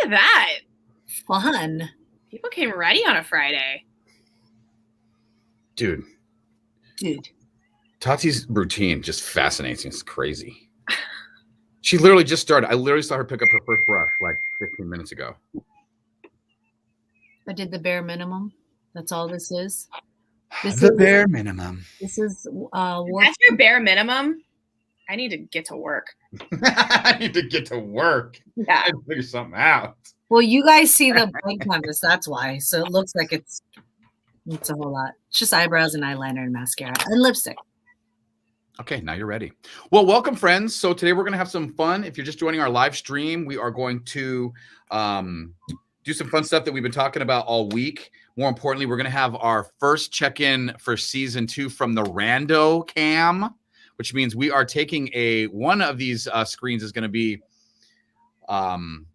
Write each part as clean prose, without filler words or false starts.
at that. Fun. People came ready on a Friday. Dude. Tati's routine just fascinates me. It's crazy. She literally just started. I literally saw her pick up her first brush like 15 minutes ago. I did the bare minimum. That's all this is. Bare minimum. This is That's your bare minimum. I need to get to work. I need to get to work. Yeah. I need to figure something out. Well, you guys see the blank canvas, that's why. So it looks like it's a whole lot. It's just eyebrows and eyeliner and mascara and lipstick. Okay, now you're ready. Well, welcome, friends. So today we're going to have some fun. If you're just joining our live stream, we are going to do some fun stuff that we've been talking about all week. More importantly, we're going to have our first check-in for season 2 from the Rando Cam, which means we are taking one of these screens is going to be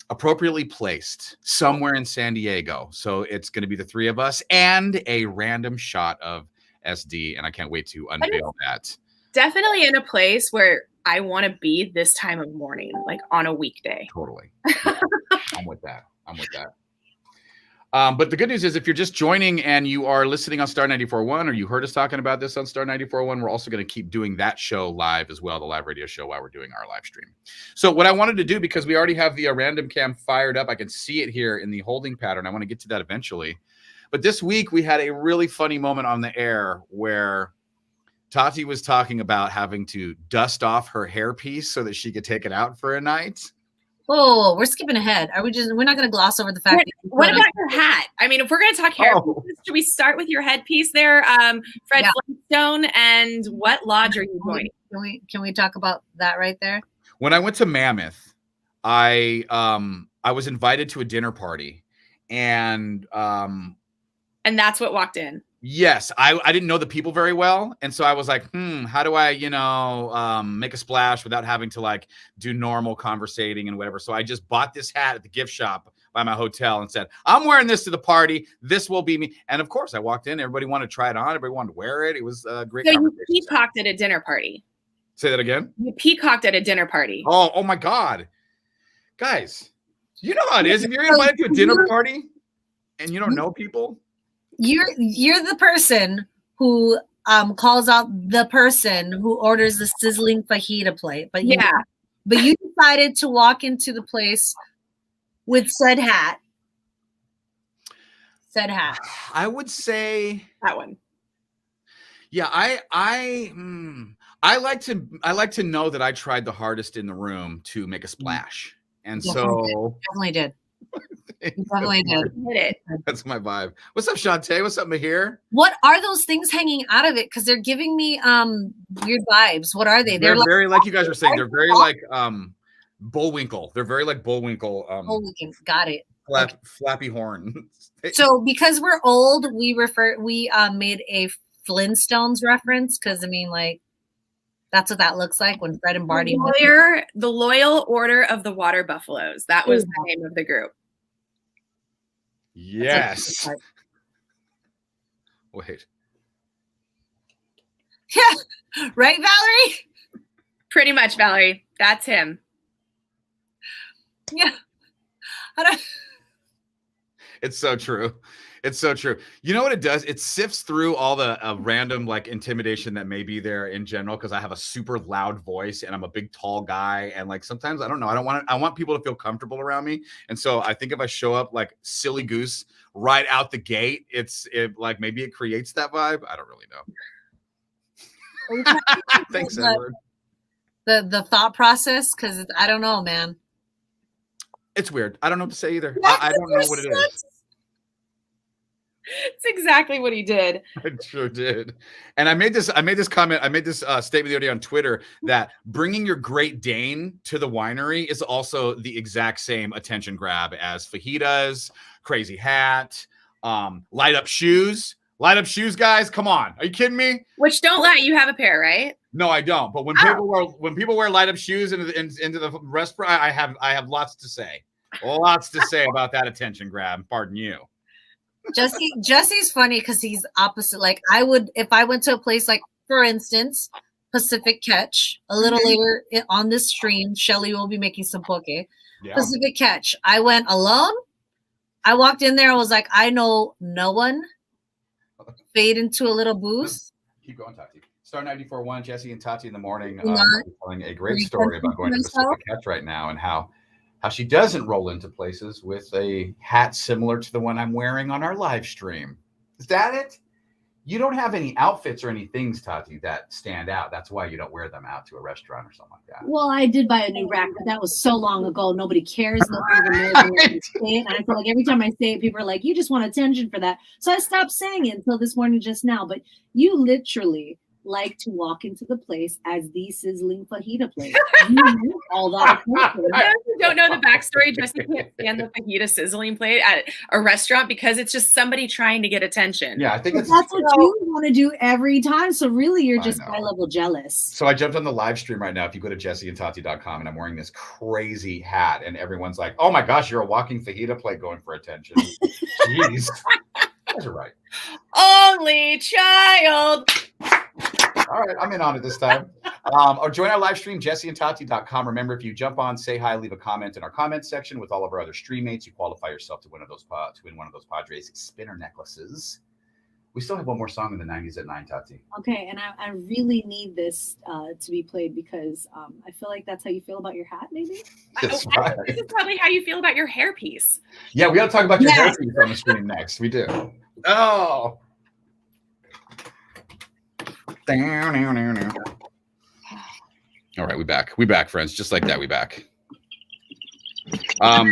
appropriately placed somewhere in San Diego. So it's going to be the 3 of us and a random shot of SD, and I can't wait to unveil that. Definitely in a place where I want to be this time of morning, like on a weekday. Totally. I'm with that. But the good news is if you're just joining and you are listening on Star 94.1 or you heard us talking about this on Star 94.1, we're also going to keep doing that show live as well, the live radio show, while we're doing our live stream. So what I wanted to do, because we already have the random cam fired up, I can see it here in the holding pattern. I want to get to that eventually. But this week we had a really funny moment on the air where Tati was talking about having to dust off her hairpiece so that she could take it out for a night. Oh, we're skipping ahead. We're not going to gloss over the fact that what about your hat? I mean, if we're going to talk hair, should we start with your headpiece there, Fred Flintstone? And what lodge are you joining? Can we talk about that right there? When I went to Mammoth, I was invited to a dinner party, and that's what walked in. Yes, I didn't know the people very well, and so I was like, how do I, make a splash without having to like do normal conversating and whatever? So I just bought this hat at the gift shop by my hotel and said, I'm wearing this to the party. This will be me. And of course, I walked in. Everybody wanted to try it on. Everybody wanted to wear it. It was a great. So you peacocked at a dinner party. Say that again. You peacocked at a dinner party. Oh my God, guys, you know how it is if you're invited to a dinner party and you don't know people. You're the person who calls out the person who orders the sizzling fajita plate, but you decided to walk into the place with said hat. I would say that one. Yeah, I like to know that I tried the hardest in the room to make a splash, and definitely did. Definitely did. That's my vibe. What's up, Shantae? What's up, Mahir? What are those things hanging out of it? Because they're giving me weird vibes. What are they? They're very like you guys are saying. They're very like Bullwinkle. They're very like Bullwinkle. Bullwinkle. Got it. Flappy horn. So because we're old, we made a Flintstones reference because I mean like that's what that looks like when Fred and Barney. The Loyal Order of the Water Buffaloes. That was the name of the group. Yes. Wait. Yeah. Right, Valerie? Pretty much, Valerie. That's him. Yeah. It's so true. It's so true. You know what it does? It sifts through all the random like intimidation that may be there in general because I have a super loud voice and I'm a big tall guy and like sometimes I don't know. I want people to feel comfortable around me. And so I think if I show up like silly goose right out the gate, it like maybe it creates that vibe. I don't really know. Thanks, Edward. The thought process because I don't know, man. It's weird. I don't know what to say either. I don't know what it is. It's exactly what he did. I sure did. And I made this comment. I made this statement the other day on Twitter that bringing your Great Dane to the winery is also the exact same attention grab as fajitas, crazy hat, light up shoes. Light up shoes, guys. Come on. Are you kidding me? Which don't lie. You have a pair, right? No, I don't. But when people wear light up shoes into the restaurant, I have lots to say. Lots to say about that attention grab. Pardon you. Jesse's funny because he's opposite. Like I would, if I went to a place like, for instance, Pacific Catch. A little later on this stream, Shelly will be making some poke. Yeah. Pacific Catch. I went alone. I walked in there. I was like, I know no one. Fade into a little booth. Keep going, Tati. Star 94.1, Jesse and Tati in the morning, telling a great story about going to Pacific Catch right now and how she doesn't roll into places with a hat similar to the one I'm wearing on our live stream. Is that it? You don't have any outfits or any things, Tati, that stand out. That's why you don't wear them out to a restaurant or something like that. Well, I did buy a new rack, but that was so long ago. Nobody cares. Nobody even knows I say it. And I feel like every time I say it, people are like, you just want attention for that. So I stopped saying it until this morning just now. But you literally like to walk into the place as the sizzling fajita place. You know all that. Those who don't know the backstory, Jesse can't stand the fajita sizzling plate at a restaurant because it's just somebody trying to get attention. Yeah, I think that's what you want to do every time. So really, you're just high level jealous. So I jumped on the live stream right now. If you go to jesseandtati.com, and I'm wearing this crazy hat, and everyone's like, "Oh my gosh, you're a walking fajita plate going for attention." Jeez, that's right. Only child. All right, I'm in on it this time. Or join our live stream, jesseandtati.com. Remember, if you jump on, say hi, leave a comment in our comment section with all of our other stream mates, you qualify yourself to win one of those Padres spinner necklaces. We still have one more song in the 90s at 9, Tati. Okay, and I really need this to be played because I feel like that's how you feel about your hat, maybe? That's right. This is probably how you feel about your hairpiece. Yeah, we got to talk about your hairpiece on the stream next. We do. Oh. All right, we back, friends. Just like that, we back. All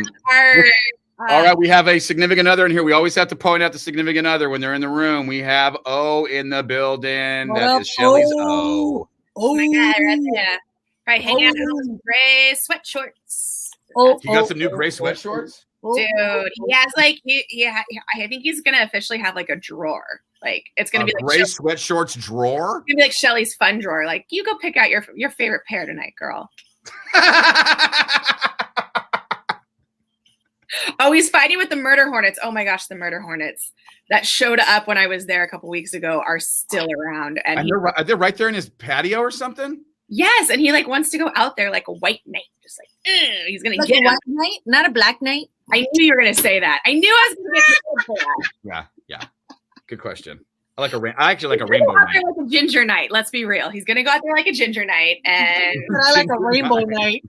right, we have a significant other in here. We always have to point out the significant other when they're in the room. We have O in the building. That is Shelly's O. Oh my God, right there. Right, hanging out in those gray sweat shorts. You got some new gray sweat shorts? Dude, he has like, I think he's gonna officially have like a drawer. Like it's gonna be like gray sweat shorts drawer. It's gonna be like Shelly's fun drawer. Like you go pick out your favorite pair tonight, girl. Oh, he's fighting with the murder hornets. Oh my gosh, the murder hornets that showed up when I was there a couple weeks ago are still around. And are they right there in his patio or something? Yes, and he like wants to go out there like a white knight, just like he's gonna like get a white knight, not a black knight. I knew you were gonna say that. I knew I was gonna get for that. Yeah. Good question. I actually like a rainbow knight. Like a ginger knight. Let's be real. He's gonna go out there like a ginger knight, and I like a rainbow knight.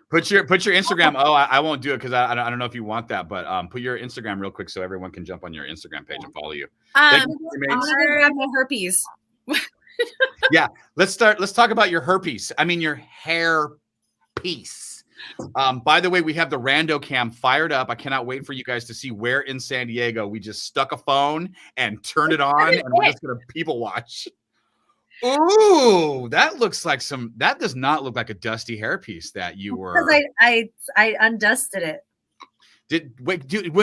Put your Instagram. Oh, I won't do it because I don't know if you want that, but put your Instagram real quick so everyone can jump on your Instagram page and follow you. I'm gonna grab my herpes. Yeah, let's talk about your herpes. I mean your hair piece. By the way, we have the Rando Cam fired up. I cannot wait for you guys to see where in San Diego we just stuck a phone and turned it on, and we're just gonna people watch. Ooh, that does not look like a dusty hairpiece that you were. Because I undusted it.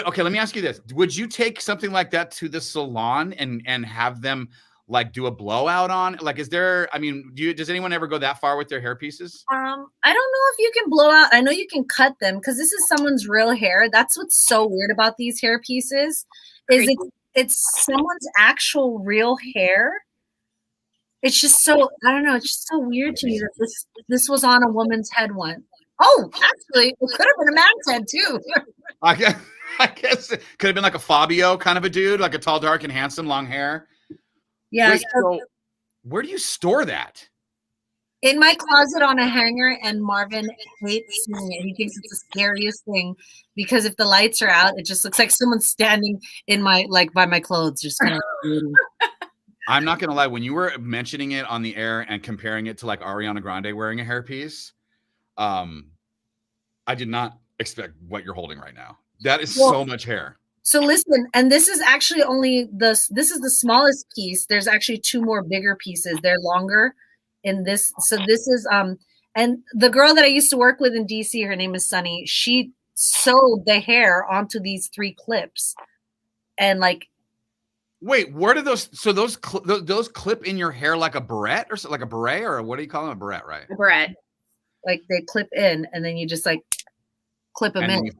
Okay, let me ask you this. Would you take something like that to the salon and have them like do a blowout on? Like, does anyone ever go that far with their hair pieces? I don't know if you can blow out. I know you can cut them because this is someone's real hair. That's what's so weird about these hair pieces is it's someone's actual real hair. It's just so, I don't know. It's just so weird to me that this was on a woman's head once. Oh, actually, it could have been a man's head too. I guess it could have been like a Fabio kind of a dude, like a tall, dark, and handsome, long hair. Yeah. Wait, so where do you store that? In my closet on a hanger, and Marvin hates seeing it. He thinks it's the scariest thing because if the lights are out, it just looks like someone's standing in by my clothes, just kind of. I'm not gonna lie. When you were mentioning it on the air and comparing it to like Ariana Grande wearing a hairpiece, I did not expect what you're holding right now. That is so much hair. So listen, and this is actually this is the smallest piece. There's actually two more bigger pieces. They're longer in this. So this is and the girl that I used to work with in DC, her name is Sunny. She sewed the hair onto these 3 clips, and like. Wait, where do those? So those clip in your hair like a barrette or like a beret, or what do you call them? A barrette, right? A barrette. Like they clip in, and then you just like clip them in.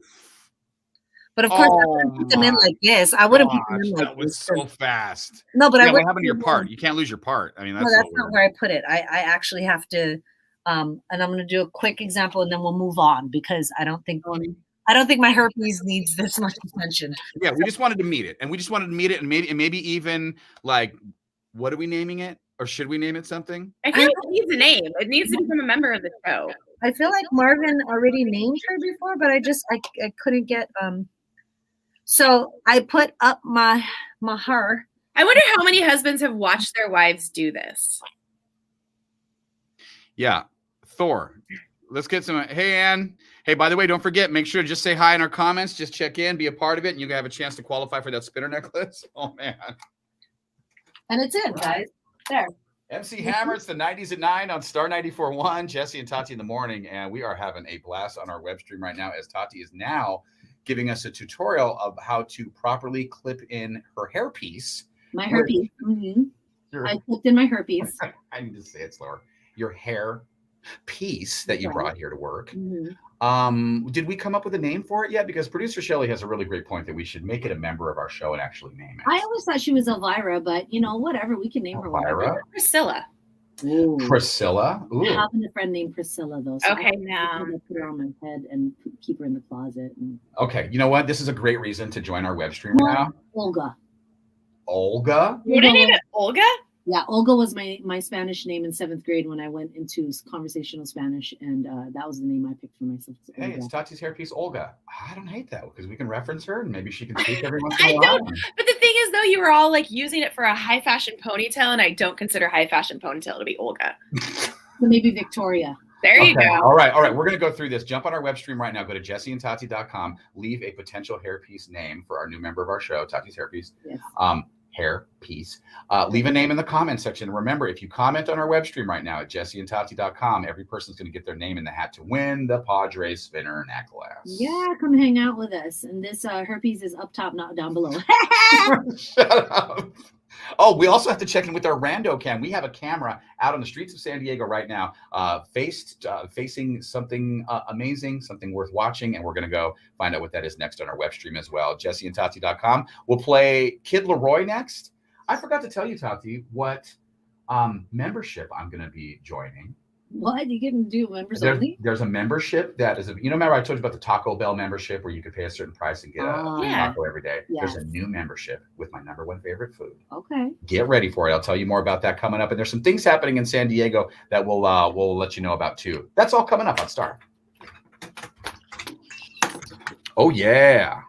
But of course, I wouldn't put them in like this. I wouldn't put them in like that was this. so fast. No, but I what wouldn't happened to your put part? them- You can't lose your part. I mean, that's, No, that's not where I put it. I actually have to, and I'm going to do a quick example, and then we'll move on because I don't think my herpes needs this much attention. Yeah, we just wanted to meet it, and and maybe even like, what are we naming it, or should we name it something? I feel like it needs a name. It needs to become a member of the show. I feel like Marvin already named her before, but I couldn't get So I put up my her. I wonder how many husbands have watched their wives do this. Yeah, Thor. Let's get some. Hey, Ann. Hey, by the way, don't forget, make sure to just say hi in our comments. Just check in, be a part of it, and you can have a chance to qualify for that spinner necklace. Oh, man. And it's in, guys. There. MC Hammer, it's the 90s at 9 on Star 94.1. Jesse and Tati in the morning, and we are having a blast on our web stream right now as Tati is now giving us a tutorial of how to properly clip in her hairpiece. My herpes. I clipped in my herpes. I need to say it slower. Your hair piece that you brought here to work. Did we come up with a name for it yet? Because producer Shelly has a really great point that we should make it a member of our show and actually name it. I always thought she was Elvira, but whatever, we can name her whatever. Priscilla. Ooh. Priscilla. Ooh. I have a friend named Priscilla though. So Okay, now put her on my head and keep her in the closet. Okay, you know what? This is a great reason to join our web stream now. Olga. Olga. You didn't name it Olga? Yeah, Olga was my Spanish name in 7th grade when I went into conversational Spanish, and that was the name I picked for myself. Hey, it's Tati's hairpiece, Olga. I don't hate that because we can reference her and maybe she can speak every once in a while. But the thing is, though, you were all like using it for a high fashion ponytail, and I don't consider high fashion ponytail to be Olga. So maybe Victoria. There you go. All right. We're going to go through this. Jump on our web stream right now. Go to jesseandtati.com. Leave a potential hairpiece name for our new member of our show, Tati's hairpiece. Yes. Hair piece. Leave a name in the comment section. Remember, if you comment on our web stream right now at jesseandtati.com, every person's going to get their name in the hat to win the Padres spinner necklace. Yeah, come hang out with us. And this herpes is up top, not down below. Shut up. Oh, we also have to check in with our Rando Cam. We have a camera out on the streets of San Diego right now, facing something amazing, something worth watching, and we're going to go find out what that is next on our web stream as well. jesseandtati.com. We'll play Kid Leroy next. I forgot to tell you, Tati, what membership I'm going to be joining. What? You can do members only? There's a membership that is, remember I told you about the Taco Bell membership where you could pay a certain price and get a taco every day? Yes. There's a new membership with my #1 favorite food. Okay. Get ready for it. I'll tell you more about that coming up. And there's some things happening in San Diego that we'll let you know about too. That's all coming up on Star. Oh, yeah.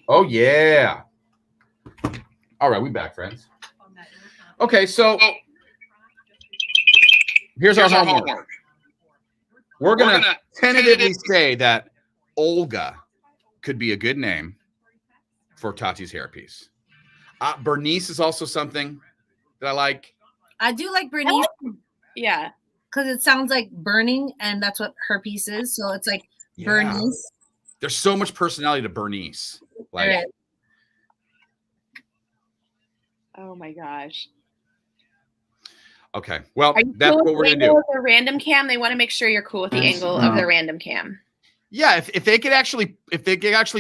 Oh, yeah. All right, we back, friends. Okay, so here's our homework. We're going to tentatively say that Olga could be a good name for Tati's hairpiece. Bernice is also something that I like. I do like Bernice. Yeah. Because it sounds like burning, and that's what her piece is. So it's like Bernice. There's so much personality to Bernice. Like, oh my gosh. Okay. Well, that's what we're going to do. With the random cam, they want to make sure you're cool with the angle of the random cam. Yeah, if they could actually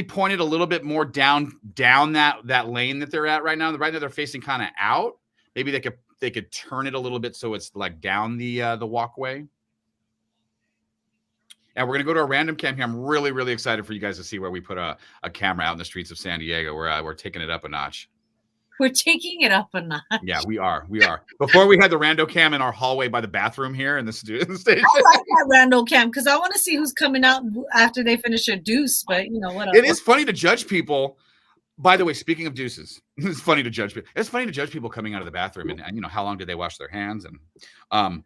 point it a little bit more down that lane that they're at right now. Right now they're facing kind of out. Maybe they could turn it a little bit so it's like down the walkway. And we're gonna go to a random cam here. I'm really, really excited for you guys to see where we put a camera out in the streets of San Diego. We're taking it up a notch. We're taking it up a notch. Yeah, we are. Before we had the Rando Cam in our hallway by the bathroom here in the station. I like that Rando Cam because I want to see who's coming out after they finish their deuce. But whatever. It is funny to judge people. By the way, speaking of deuces, it's funny to judge people. It's funny to judge people coming out of the bathroom and how long did they wash their hands and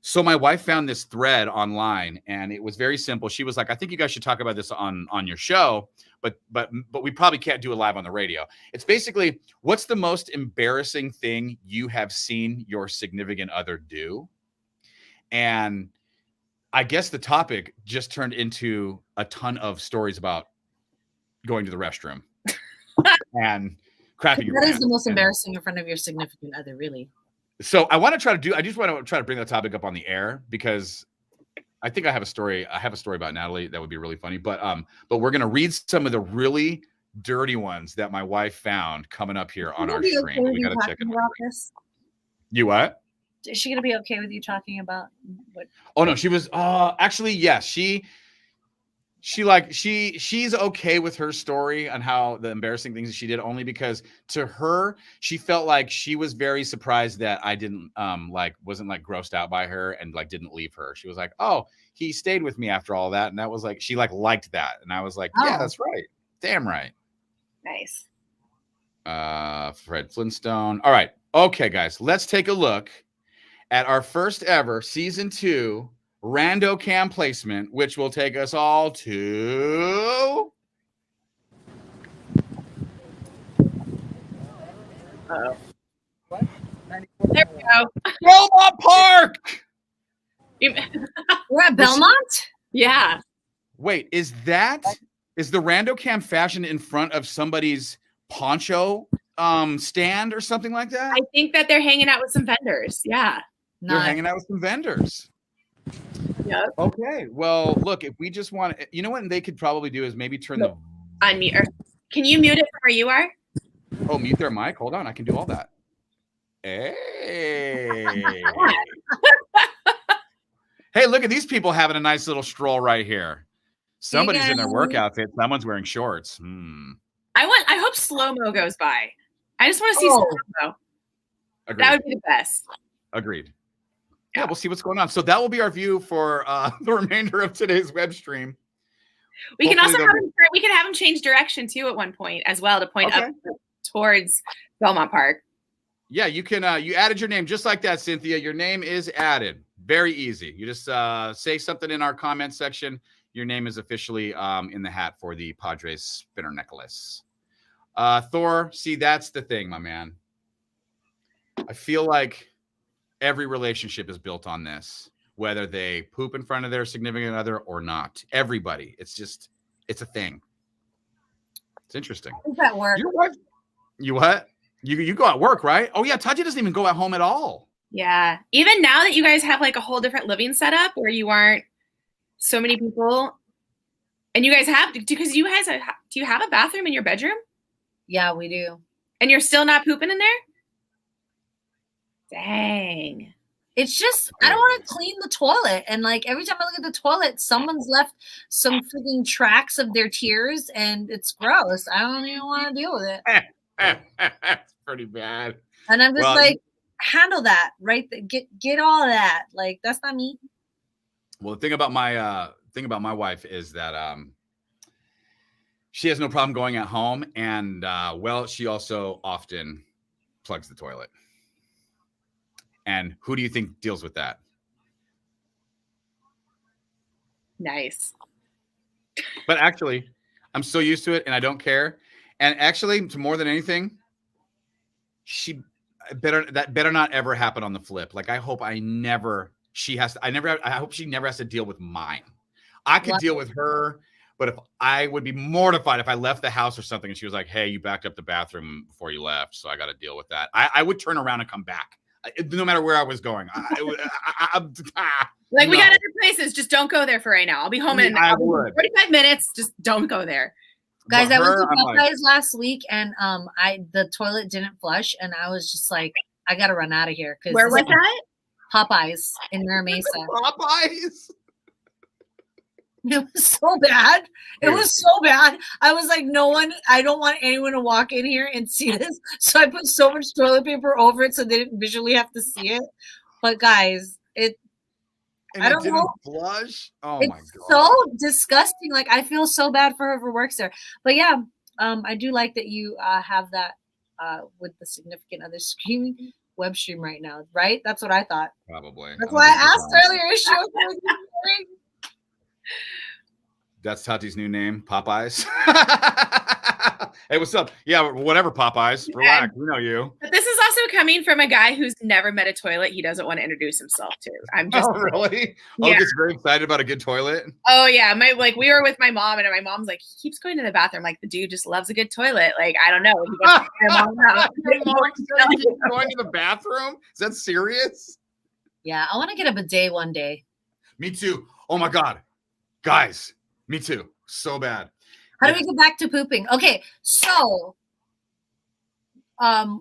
so my wife found this thread online and it was very simple. She was like, I think you guys should talk about this on your show, but we probably can't do it live on the radio. It's basically, what's the most embarrassing thing you have seen your significant other do? And I guess the topic just turned into a ton of stories about going to the restroom and crapping your pants. That is the most and, embarrassing in front of your significant other, really. So I just want to try to bring the topic up on the air because I think I have a story about Natalie that would be really funny. But we're gonna read some of the really dirty ones that my wife found coming up here on our Be stream. okay We got to check it out. You what? Is she gonna be okay with you talking about what? Oh no, she was actually yes, she's okay with her story and how the embarrassing things that she did, only because to her she felt like she was very surprised that I didn't wasn't like grossed out by her and like didn't leave her. She was like, oh, he stayed with me after all that, and that was like she like liked that, and I was like, yeah, that's right, damn right. Nice. Fred Flintstone. All right, okay guys, let's take a look at our first ever season 2 Rando Cam placement, which will take us all to What? There we go. Belmont Park. We're at Belmont? Yeah. Wait, is the Rando Cam fashion in front of somebody's poncho stand or something like that? I think that they're hanging out with some vendors. Yeah. They're hanging out with some vendors. Yep. Okay. Well, look, if we just want to, you know what they could probably do is maybe turn the unmute. Can you mute it from where you are? Oh, mute their mic. Hold on, I can do all that. Hey. Hey, look at these people having a nice little stroll right here. Somebody's in their work outfit. Someone's wearing shorts. I hope slow-mo goes by. I just want to see slow-mo. Agreed. That would be the best. Agreed. Yeah, we'll see what's going on. So that will be our view for the remainder of today's web stream. We can also have him change direction too at one point as well to point up towards Belmont Park. Yeah, you can. You added your name just like that, Cynthia. Your name is added. Very easy. You just say something in our comment section. Your name is officially in the hat for the Padres spinner necklace. Thor, see, that's the thing, my man. I feel like every relationship is built on this, whether they poop in front of their significant other or not. Everybody. It's a thing. It's interesting. How does that work? You what? You go at work, right? Oh yeah, Tati doesn't even go at home at all. Yeah. Even now that you guys have like a whole different living setup where you aren't so many people, and you guys have, because do you have a bathroom in your bedroom? Yeah, we do. And you're still not pooping in there? Dang. It's just, I don't want to clean the toilet. And like every time I look at the toilet, someone's left some freaking tracks of their tears and it's gross. I don't even want to deal with it. That's pretty bad. And I'm just handle that, right? Get all of that. Like, that's not me. Well, the thing about my wife is that she has no problem going at home, and she also often plugs the toilet. And who do you think deals with that? Nice. But actually, I'm so used to it and I don't care. And actually, to more than anything, that better not ever happen on the flip. Like, I hope I hope she never has to deal with mine. I could deal with her, but if I would be mortified if I left the house or something and she was like, hey, you backed up the bathroom before you left, so I got to deal with that. I would turn around and come back. No matter where I was going. We got other places. Just don't go there for right now. I'll be home in 45 minutes. Just don't go there. Guys, I went to Popeyes last week and the toilet didn't flush and I was just like, I gotta run out of here. Where was that? Popeyes in Mira Mesa. Popeyes? It was so bad. It was so bad. I was like, I don't want anyone to walk in here and see this. So I put so much toilet paper over it so they didn't visually have to see it. But guys, I don't know. Flush? Oh my God. It's so disgusting. Like, I feel so bad for whoever works there. But yeah, I do like that you have that with the significant other streaming web stream right now, right? That's what I thought. Probably. That's why I asked earlier. Is she okay? That's Tati's new name, Popeyes. Hey, what's up? Yeah, whatever, Popeyes. Relax, we know you. But this is also coming from a guy who's never met a toilet he doesn't want to introduce himself to. Oh, really? Yeah. Oh, gets very excited about a good toilet? Oh, yeah. We were with my mom, and my mom's like, he keeps going to the bathroom. Like, the dude just loves a good toilet. Like, I don't know. Your mom keeps going to the bathroom? Is that serious? Yeah, I want to get a bidet one day. Me too. Oh, my God. Guys, me too. So bad. How do we get back to pooping? Okay, so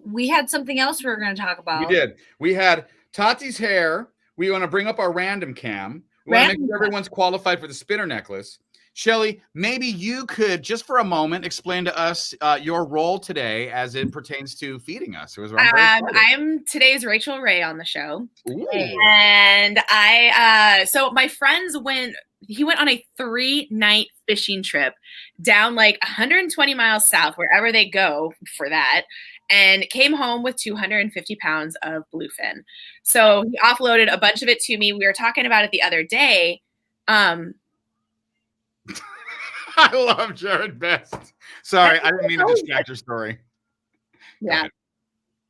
we had something else we were going to talk about. We did. We had Tati's hair. We want to bring up our random cam. We want to make sure everyone's qualified for the spinner necklace. Shelly, maybe you could, just for a moment, explain to us your role today as it pertains to feeding us. I'm today's Rachel Ray on the show. Ooh. And so my friends he went on a 3-night fishing trip down like 120 miles south, wherever they go for that, and came home with 250 pounds of bluefin. So he offloaded a bunch of it to me. We were talking about it the other day. I love Jared best. Sorry, I didn't mean to distract your story. Yeah,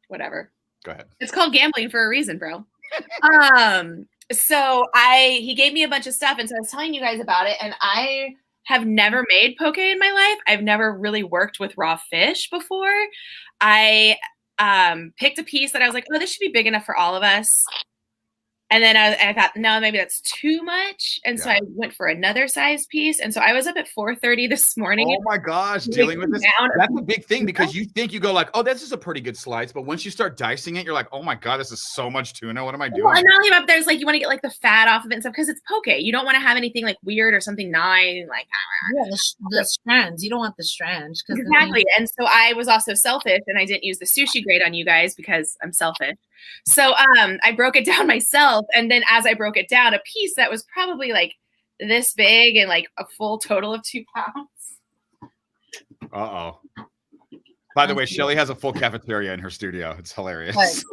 whatever. Go ahead. It's called gambling for a reason, bro. So he gave me a bunch of stuff, and so I was telling you guys about it, and I have never made poke in my life. I've never really worked with raw fish before. I picked a piece that I was like, oh, this should be big enough for all of us. And then I thought, no, maybe that's too much. And so I went for another size piece. And so I was up at 4:30 this morning. Oh my gosh, dealing with this. That's a big thing, because you think you go like, oh, this is a pretty good slice. But once you start dicing it, you're like, oh my God, this is so much tuna. What am I doing? Well, and not only up there's like, you want to get like the fat off of it and stuff, because it's poke. You don't want to have anything like weird or something gnawing. Like, the strands. You don't want the strands. Exactly. And so I was also selfish, and I didn't use the sushi grade on you guys because I'm selfish. So I broke it down myself, and then as I broke it down, a piece that was probably like this big and like a full total of 2 pounds. Uh-oh. By the way, Shelly has a full cafeteria in her studio. It's hilarious.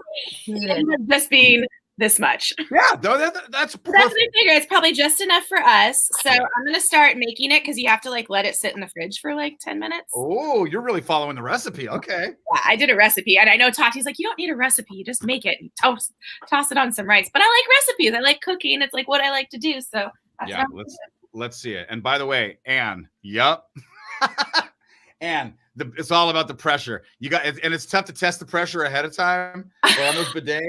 Just being this much. Yeah, that's perfect. That's what I figure. It's probably just enough for us. So I'm going to start making it, because you have to like let it sit in the fridge for like 10 minutes. Oh, you're really following the recipe. Okay. Yeah, I did a recipe, and I know Tati's like, you don't need a recipe. You just make it and toss it on some rice. But I like recipes. I like cooking. It's like what I like to do. So yeah, let's see it. And by the way, Anne, yup. Anne, it's all about the pressure. And it's tough to test the pressure ahead of time. But on those bidets,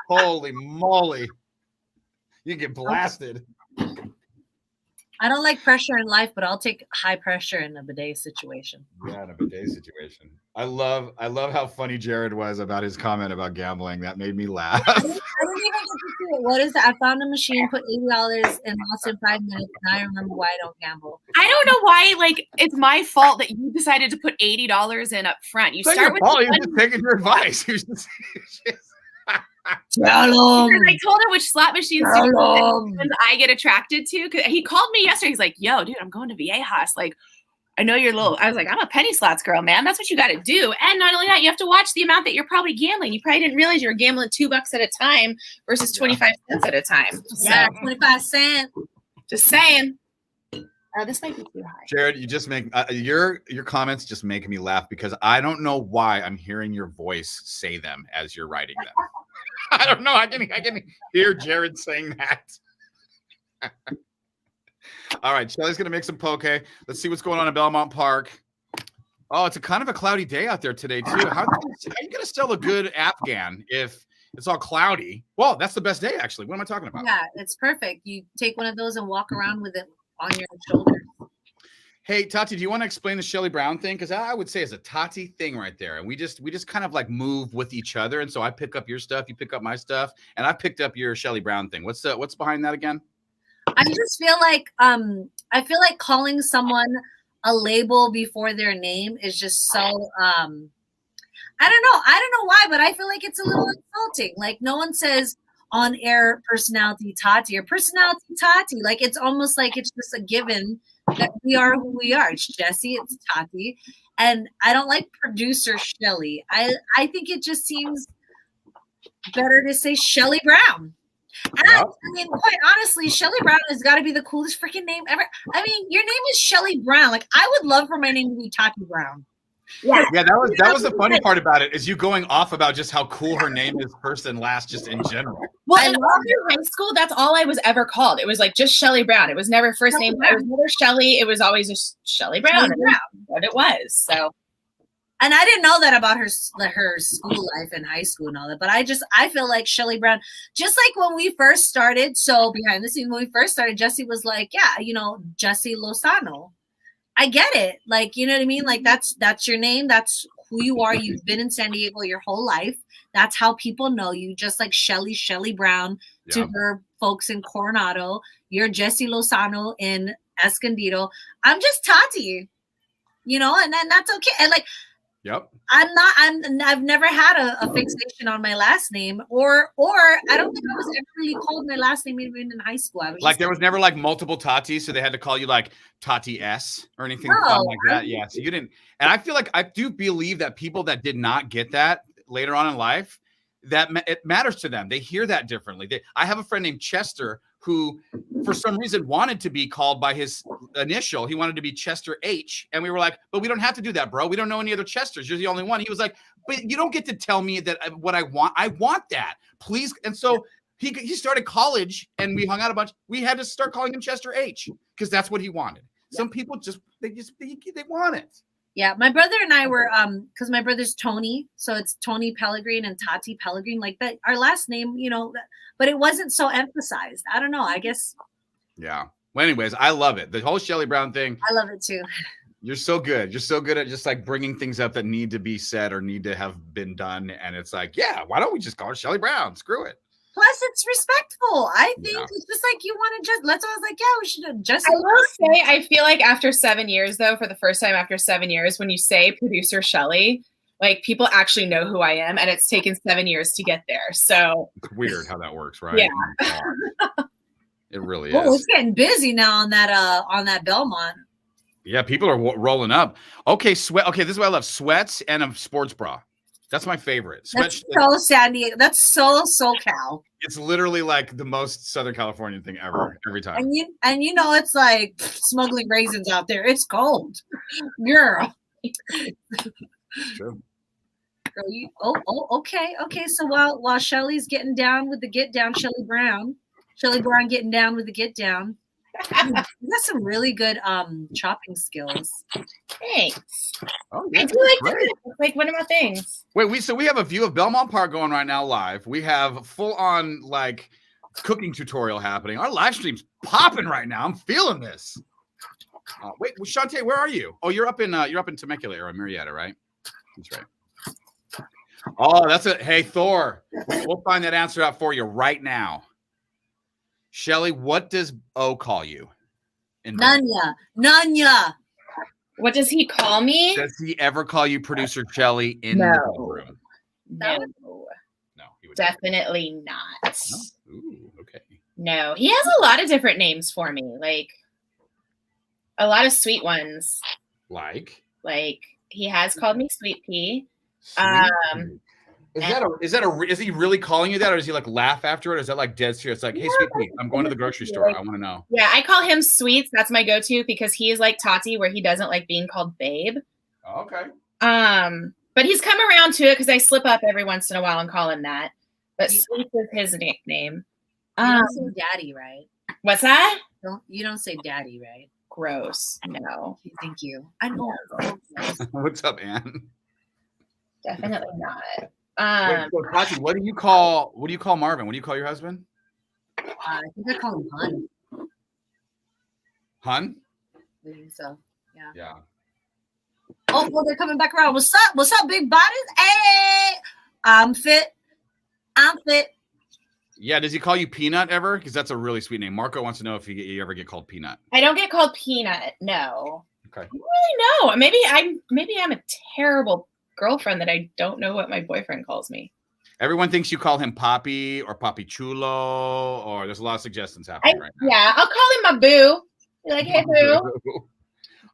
holy moly, you get blasted. I don't like pressure in life, but I'll take high pressure in a bidet situation. Yeah, in a bidet situation. I love how funny Jared was about his comment about gambling. That made me laugh. I didn't even get to see it. What is that? I found a machine, put $80 and lost in 5 minutes. Now I remember why I don't gamble. I don't know why. Like, it's my fault that you decided to put $80 in up front. You start with. He was just taking your advice. He was just Tell him. I told him which slot machines I get attracted to. Cause he called me yesterday. He's like, yo, dude, I'm going to Viejas. Like, I know you're little. I was like, I'm a penny slots girl, man. That's what you got to do. And not only that, you have to watch the amount that you're probably gambling. You probably didn't realize you were gambling $2 at a time versus 25 cents at a time. Yeah, 25 cents. Just saying. This might be too high. Jared, you just make your comments just making me laugh, because I don't know why I'm hearing your voice say them as you're writing them. I don't know. I can hear Jared saying that. All right, Shelly's gonna make some poke. Let's see what's going on in Belmont Park. Oh, it's a kind of a cloudy day out there today too. How are you gonna sell a good Afghan if it's all cloudy? Well, that's the best day actually. What am I talking about? Yeah, it's perfect. You take one of those and walk around with it on your shoulder. Hey, Tati, do you want to explain the Shelly Brown thing? Because I would say it's a Tati thing right there. And we just kind of like move with each other. And so I pick up your stuff, you pick up my stuff, and I picked up your Shelly Brown thing. What's behind that again? I just feel like calling someone a label before their name is just so I don't know why, but I feel like it's a little insulting. Like, no one says on air personality Tati or personality Tati. Like, it's almost like it's just a given that we are who we are. It's Jesse, it's Tati. And I don't like producer Shelly. I think it just seems better to say Shelly Brown. And I mean, quite honestly, Shelly Brown has got to be the coolest freaking name ever. I mean, your name is Shelly Brown. Like, I would love for my name to be Tati Brown. Yeah, that was the funny part about it, is you going off about just how cool her name is first and last, just in general. Well, in high school, that's all I was ever called. It was like just Shelly Brown. It was never first name. It was never Shelly. It was always just Shelly Brown. What it was. So, and I didn't know that about her school life and high school and all that. But I feel like Shelly Brown, just like when we first started. So behind the scenes, when we first started, Jesse was like, yeah, Jesse Lozano. I get it. Like, you know what I mean? Like that's your name. That's who you are. You've been in San Diego your whole life. That's how people know you. Just like Shelly Brown to her folks in Coronado. You're Jessie Lozano in Escondido. I'm just Tati, you know, and then that's okay. And like, I've never had a fixation on my last name or I don't think I was ever really called my last name even in high school. I was like, there was never like multiple Tatis, so they had to call you like Tati S or anything fun like that. Yeah. So you didn't, and I feel like I do believe that people that did not get that later on in life, that it matters to them. They hear that differently. I have a friend named Chester who, for some reason, wanted to be called by his initial. He wanted to be Chester H. And we were like, but we don't have to do that, bro. We don't know any other Chesters. You're the only one. He was like, but you don't get to tell me that what I want. I want that, please. And so he started college and we hung out a bunch. We had to start calling him Chester H because that's what he wanted. Yeah. Some people they want it. Yeah, my brother and I were because my brother's Tony, so it's Tony Pellegrin and Tati Pellegrin, like that. Our last name, you know, but it wasn't so emphasized. I don't know. I guess. Yeah. Well, anyways, I love it. The whole Shelly Brown thing. I love it too. You're so good. You're so good at just like bringing things up that need to be said or need to have been done, and it's like, yeah, why don't we just call her Shelly Brown? Screw it. Plus, it's respectful. I think it's just like you want to just. That's why I was like, yeah, we should just. I will say, I feel like after 7 years, though, for the first time after 7 years, when you say producer Shelly, like people actually know who I am, and it's taken 7 years to get there. So it's weird how that works, right? Yeah, it really is. Oh, it's getting busy now on that Belmont. Yeah, people are rolling up. Okay, sweat. Okay, this is what I love: sweats and a sports bra. That's my favorite. That's so San Diego. That's so SoCal. It's literally like the most Southern California thing ever, every time. And you know, it's like smuggling raisins out there. It's cold, girl. True. Girl, okay. So while Shelly's getting down with the get down, Shelly Brown getting down with the get down. You got some really good chopping skills. Thanks. Oh, yeah, I do like one of my things. Wait, we have a view of Belmont Park going right now live. We have full on like cooking tutorial happening. Our live stream's popping right now. I'm feeling this. Wait, Shantae, where are you? Oh, you're up in Temecula or Murrieta, right? That's right. Oh, that's it. Hey, Thor, we'll find that answer out for you right now. Shelly, what does O call you? Nanya. What does he call me? Does he ever call you producer Shelly in the room? No. He would definitely not. No? Ooh, okay. No, he has a lot of different names for me, like a lot of sweet ones. Like he has called me Sweet Pea. Is he really calling you that, or does he like laugh after it? Or is that like dead serious? It's like, hey, Sweet Pea, I'm going to the grocery store. I want to know. Yeah, I call him Sweets. That's my go-to because he is like Tati, where he doesn't like being called babe. Okay. But he's come around to it because I slip up every once in a while and call him that. But Sweets is his nickname. You don't say daddy, right? What's that? You don't say daddy, right? Gross. No. Thank you. I know. What's up, Ann? Definitely not. Wait, so Tati, what do you call Marvin? What do you call your husband? I think I call him Hun. Hun? I think so. Yeah. Yeah. Oh, well, they're coming back around. What's up, big bodies? Hey, I'm fit. Yeah, does he call you Peanut ever? Because that's a really sweet name. Marco wants to know if you ever get called Peanut. I don't get called Peanut. No. Okay. I don't really know. Maybe I'm a terrible girlfriend that I don't know what my boyfriend calls me. Everyone thinks you call him Poppy or Poppy Chulo, or there's a lot of suggestions happening right now. Yeah, I'll call him my boo. You're like, hey, boo.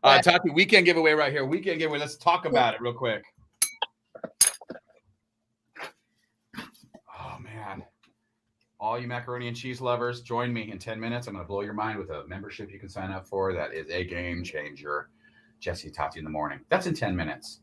Tati, weekend giveaway right here. Weekend giveaway. Let's talk about it real quick. Oh, man. All you macaroni and cheese lovers, join me in 10 minutes. I'm going to blow your mind with a membership you can sign up for. That is a game changer. Jesse, Tati in the morning. That's in 10 minutes.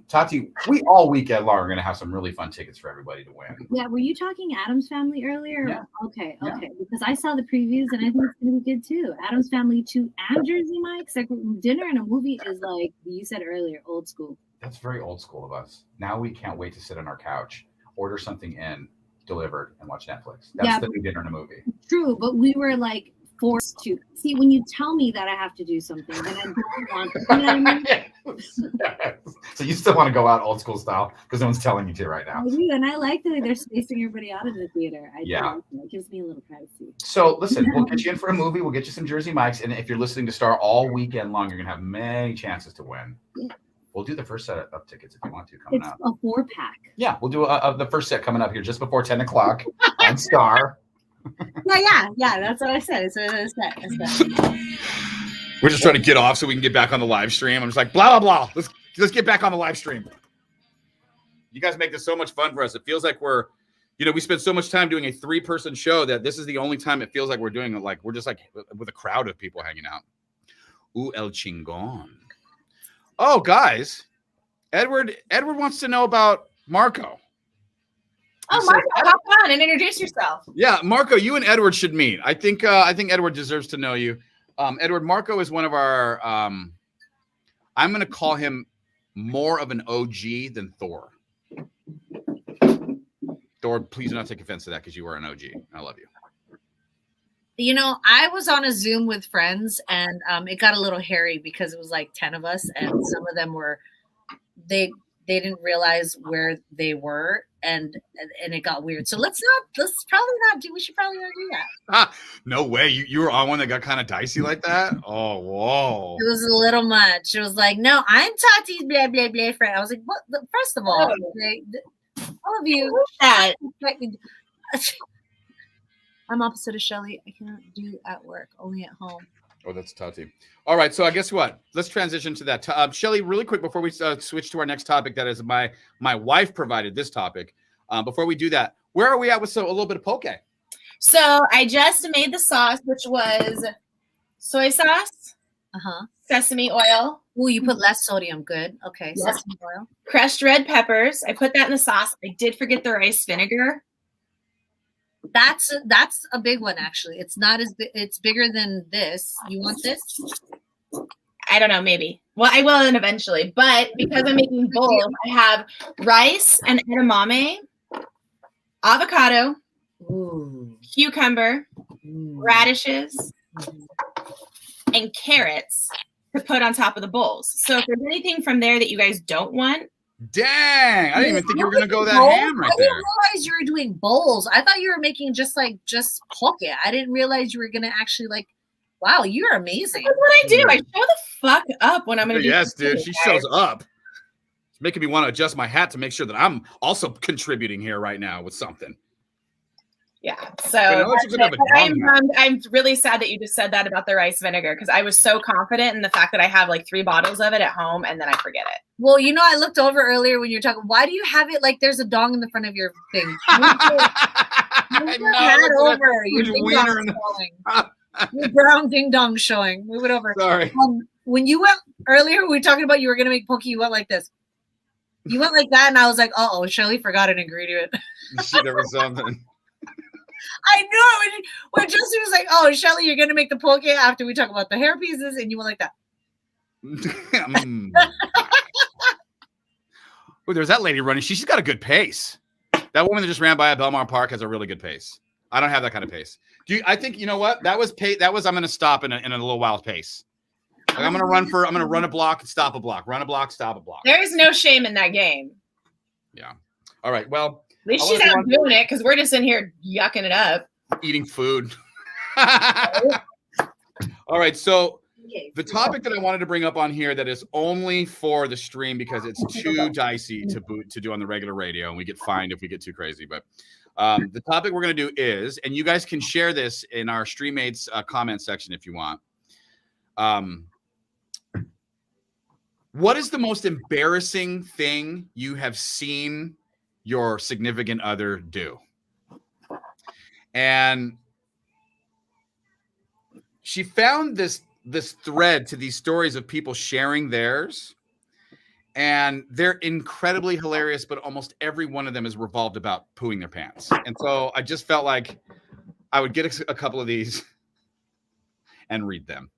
Tati, we all weekend long are going to have some really fun tickets for everybody to win. Yeah, were you talking Addams Family earlier? Yeah. Okay. Because I saw the previews and I think it's going to be good too. Addams Family 2 and Jersey Mike's. Like dinner and a movie is like you said earlier, old school. That's very old school of us. Now we can't wait to sit on our couch, order something in, delivered, and watch Netflix. That's the new dinner and a movie. True, but we were like forced to. See, when you tell me that I have to do something, then I don't want to. You know what I mean? So you still want to go out old school style because no one's telling you to right now. I do, and I like the way they're spacing everybody out in the theater. Yeah. It gives me a little privacy. So listen, we'll get you in for a movie. We'll get you some Jersey Mikes. And if you're listening to Star all weekend long, you're going to have many chances to win. Yeah. We'll do the first set of tickets if you want to coming up. It's a 4-pack. Yeah, we'll do the first set coming up here just before 10 o'clock on Star. Yeah. That's what I said. It's a set. We're just trying to get off so we can get back on the live stream. I'm just like, blah, blah, blah. Let's get back on the live stream. You guys make this so much fun for us. It feels like we spend so much time doing a 3-person show that this is the only time it feels like we're doing it. Like we're just like with a crowd of people hanging out. Ooh, El Chingon. Oh, guys. Edward wants to know about Marco. Oh, Marco, hop on and introduce yourself. Yeah, Marco, you and Edward should meet. I think Edward deserves to know you. Edward, Marco is one of our I'm going to call him more of an OG than Thor. Thor, please do not take offense to that because you are an OG. I love you. You know, I was on a Zoom with friends and it got a little hairy because it was like 10 of us and some of them were, they didn't realize where they were and it got weird. So we should probably not do that. No way. You were on one that got kind of dicey like that? Oh, whoa. It was a little much. It was like, no, I'm Tati's blah, blah, blah friend. I was like, what? First of all, all of you, I'm opposite of Shelly. I cannot do at work, only at home. Oh, that's Tati. All right, so I guess what? Let's transition to that. Shelly, really quick before we switch to our next topic, that is my wife provided this topic. Before we do that, where are we at with a little bit of poke? So I just made the sauce, which was soy sauce, sesame oil. Oh, you put less sodium. Good. Okay, yeah. Sesame oil. Crushed red peppers. I put that in the sauce. I did forget the rice vinegar. That's a big one, actually. It's not as big. It's bigger than this. You want this? I don't know, maybe. Well, I will eventually. But because I'm making bowls, I have rice and edamame, avocado, cucumber, radishes, and carrots to put on top of the bowls. So if there's anything from there that you guys don't want, dang, I didn't even think you were going to go that ham right there. I didn't realize you were doing bowls. I thought you were making just poke. I didn't realize you were going to actually wow, you're amazing. That's what I do. I show the fuck up when I'm going to do Yes, dude, she shows up. It's making me want to adjust my hat to make sure that I'm also contributing here right now with something. Yeah, so I'm really sad that you just said that about the rice vinegar because I was so confident in the fact that I have 3 bottles of it at home and then I forget it. Well, I looked over earlier when you were talking. Why do you have it like there's a dong in the front of your thing? Move your hat over. Your ding dong showing. Your brown ding dong showing. Move it over. Sorry. When you went earlier, we were talking about you were going to make poke. You went like this. You went like that, and I was like, "Oh, Shelly forgot an ingredient." There was something. I knew it when Justin was like, "Oh, Shelly, you're gonna make the poke after we talk about the hair pieces," and you went like that. Oh, there's that lady running. She's got a good pace. That woman that just ran by at Belmar Park has a really good pace. I don't have that kind of pace. I think you know what? That was I'm gonna stop in a little wild pace. I'm gonna run a block and stop a block. Run a block, stop a block. There is no shame in that game. Yeah. All right. Well. At least she's out doing it because we're just in here yucking it up. Eating food. All right. So the topic that I wanted to bring up on here that is only for the stream because it's too dicey to do on the regular radio and we get fined if we get too crazy. But the topic we're going to do is, and you guys can share this in our StreamMates comment section if you want. What is the most embarrassing thing you have seen your significant other do? And she found this thread to these stories of people sharing theirs, and they're incredibly hilarious, but almost every one of them is revolved about pooing their pants. And so I just felt like I would get a couple of these and read them.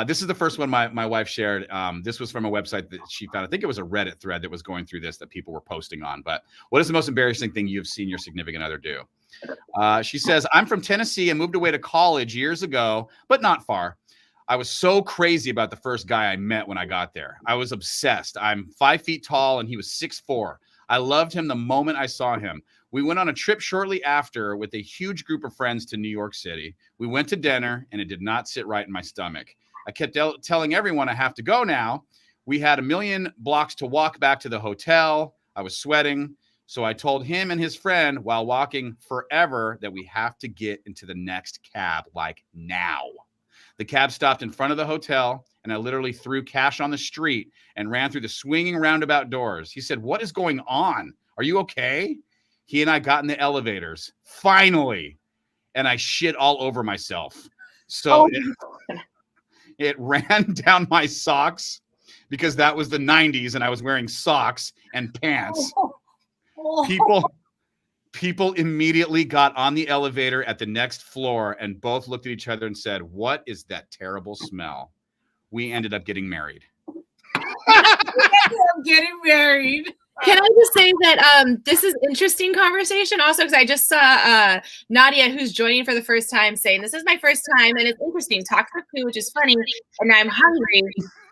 This is the first one my wife shared. This was from a website that she found. I think it was a Reddit thread that was going through this that people were posting on. But what is the most embarrassing thing you've seen your significant other do? She says, I'm from Tennessee and moved away to college years ago, but not far. I was so crazy about the first guy I met when I got there. I was obsessed. I'm 5 feet tall and he was 6'4". I loved him the moment I saw him. We went on a trip shortly after with a huge group of friends to New York City. We went to dinner and it did not sit right in my stomach. I kept telling everyone I have to go now. We had a million blocks to walk back to the hotel. I was sweating. So I told him and his friend while walking forever that we have to get into the next cab, like now. The cab stopped in front of the hotel, and I literally threw cash on the street and ran through the swinging roundabout doors. He said, what is going on? Are you okay? He and I got in the elevators, finally, and I shit all over myself. So it ran down my socks because that was the 90s, and I was wearing socks and pants. People immediately got on the elevator at the next floor and both looked at each other and said, what is that terrible smell? We ended up getting married. Getting married. Can I just say that this is interesting conversation also because I just saw Nadia, who's joining for the first time, saying this is my first time and it's interesting. Talk for food, which is funny, and I'm hungry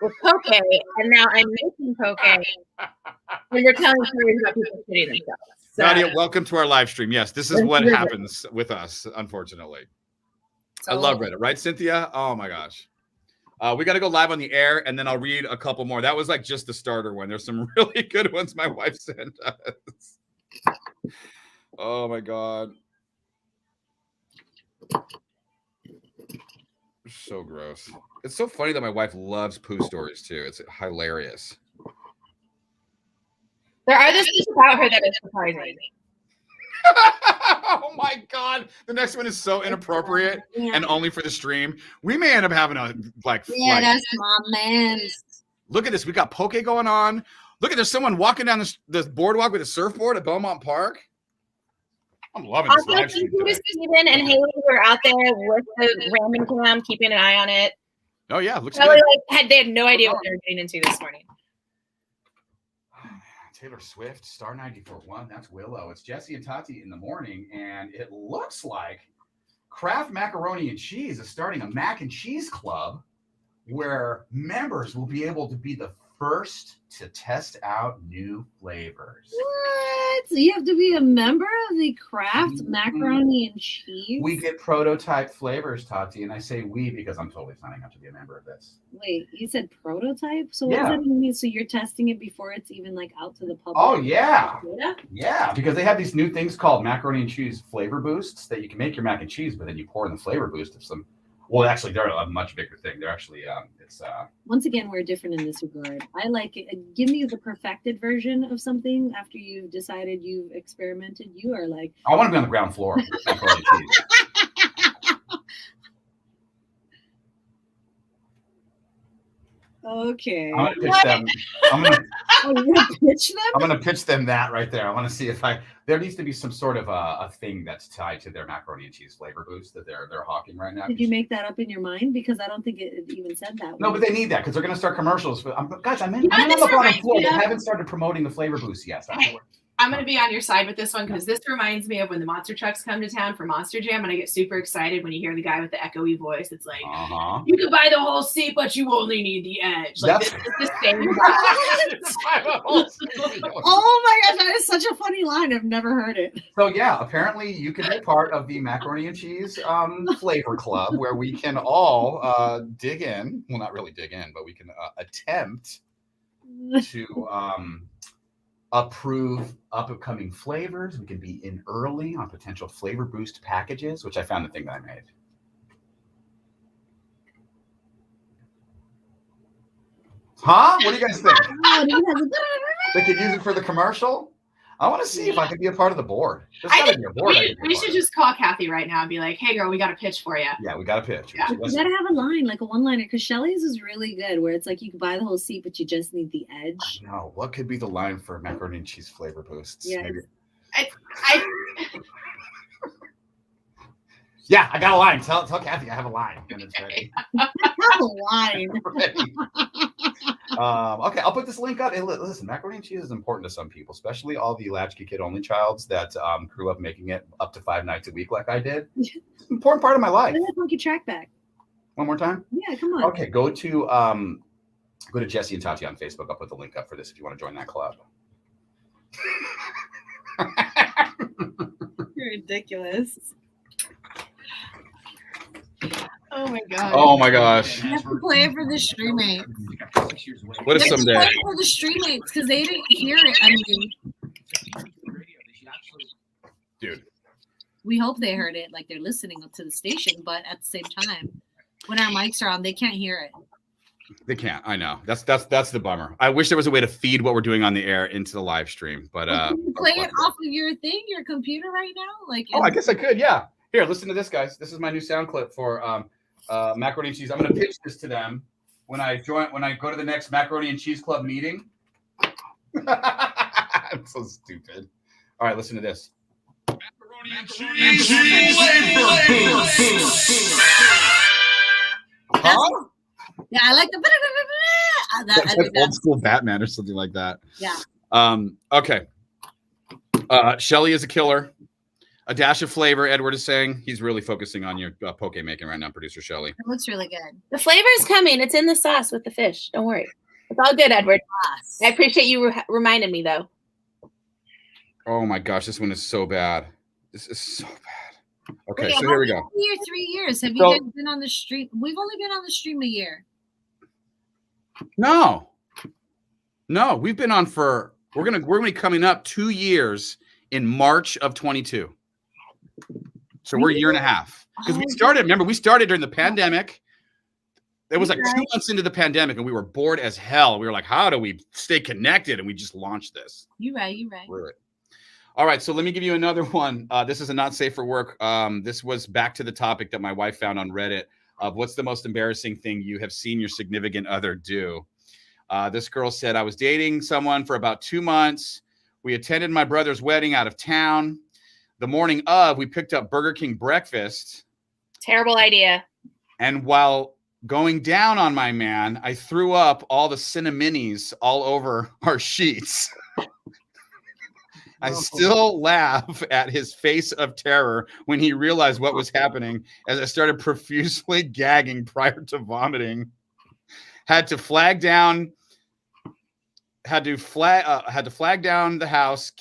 with poke, and now I'm making poke, and we're telling stories about people shitting themselves. So, Nadia, welcome to our live stream. Yes, this is what happens with us, unfortunately. I love Reddit, right, Cynthia? Oh my gosh. We got to go live on the air, and then I'll read a couple more. That was like just the starter one. There's some really good ones my wife sent us. Oh my God. So gross. It's so funny that my wife loves poo stories too. It's hilarious. There are things about her that is surprising. Oh my God. The next one is so inappropriate and only for the stream. We may end up having a flight. That's my man. Look at this. We got poke going on. Look at there's someone walking down this boardwalk with a surfboard at Belmont Park. I'm loving this live stream today. Steven and Haley were out there with the Rando Cam, keeping an eye on it. Oh yeah, looks good. They had no idea what they were getting into this morning. Taylor Swift, Star 94.1. That's Willow. It's Jesse and Tati in the morning, and it looks like Kraft Macaroni and Cheese is starting a mac and cheese club where members will be able to be the first to test out new flavors. What? So you have to be a member of the Kraft Macaroni and Cheese? We get prototype flavors, Tati, and I say we because I'm totally signing up to be a member of this. Wait, you said prototype? So what does that mean? So you're testing it before it's even like out to the public? Oh, yeah. Yeah, because they have these new things called macaroni and cheese flavor boosts that you can make your mac and cheese, but then you pour in the flavor boost of some. Well, actually, they're a much bigger thing. They're actually, it's. Once again, we're different in this regard. I like it. Give me the perfected version of something after you've decided you've experimented. You are like. I want to be on the ground floor. Macaroni and cheese. Okay. I'm gonna pitch them. You're gonna pitch them? I'm gonna pitch them that right there. I want to see if there needs to be some sort of a thing that's tied to their macaroni and cheese flavor boost that they're hawking right now. Did you make that up in your mind? Because I don't think it even said that. No, but they need that because they're gonna start commercials. Guys, I'm on the bottom floor. They haven't started promoting the flavor boost yet. I'm going to be on your side with this one because this reminds me of when the monster trucks come to town for Monster Jam, and I get super excited when you hear the guy with the echoey voice. It's like, you can buy the whole seat, but you only need the edge. Like, this is the same. Oh my gosh, that is such a funny line. I've never heard it. So yeah, apparently you can be part of the macaroni and cheese flavor club where we can all dig in. Well, not really dig in, but we can attempt to approve upcoming flavors. We can be in early on potential flavor boost packages, which I found the thing that I made. Huh? What do you guys think? They could use it for the commercial. I want to see if I can be a part of the board. We should just call Kathy right now and be like, hey girl, we got a pitch for you. Yeah, we got a pitch. Yeah. You gotta have a line, like a one-liner, because Shelly's is really good, where it's like you can buy the whole seat, but you just need the edge. No, what could be the line for macaroni and cheese flavor boosts? Yeah, yeah, I got a line. Tell Kathy I have a line and it's ready. I have a line. Okay, I'll put this link up. Hey, listen, macaroni and cheese is important to some people, especially all the latchkey kid only childs that grew up making it up to 5 nights a week like I did. It's an important part of my life. Let's monkey track back. One more time? Yeah, come on. Okay, go to Jesse and Tati on Facebook. I'll put the link up for this if you want to join that club. You're ridiculous. Oh my god. Oh my gosh. You have to play it for the stream mates. What if someday? Play it for the stream mates because they didn't hear it. I mean, Dude. we hope they heard it, like they're listening to the station, but at the same time, when our mics are on, they can't hear it. They can't. I know. That's the bummer. I wish there was a way to feed what we're doing on the air into the live stream, but Can you play it off of your computer right now? Like, I guess I could. Yeah. Here, listen to this, guys. This is my new sound clip for macaroni and cheese. I'm going to pitch this to them when I go to the next macaroni and cheese club meeting. I'm so stupid. All right, listen to this. Macaroni and cheese Huh? Yeah, I like the. That's like old school Batman or something like that. Yeah. Okay. Shelly is a killer. A dash of flavor, Edward is saying. He's really focusing on your poke making right now, producer Shelly. It looks really good. The flavor's coming. It's in the sauce with the fish. Don't worry. It's all good, Edward. I appreciate you reminding me, though. Oh my gosh, this one is so bad. This is so bad. Okay, Wait, so here we go. 3 years. Have you guys been on the stream? We've only been on the stream a year. No, we've been on for we're gonna be coming up 2 years in March of 22. So we're a year and a half because we started. Remember, we started during the pandemic. It was like 2 months into the pandemic, and we were bored as hell. We were like, "How do we stay connected?" And we just launched this. You're right. All right, so let me give you another one. This is a not safe for work. This was back to the topic that my wife found on Reddit of what's the most embarrassing thing you have seen your significant other do. This girl said, I was dating someone for about 2 months. We attended my brother's wedding out of town. The morning of, we picked up Burger King breakfast. Terrible idea. And while going down on my man, I threw up all the Cinnaminis all over our sheets. I still laugh at his face of terror when he realized what was happening as I started profusely gagging prior to vomiting. Had to flag down the house,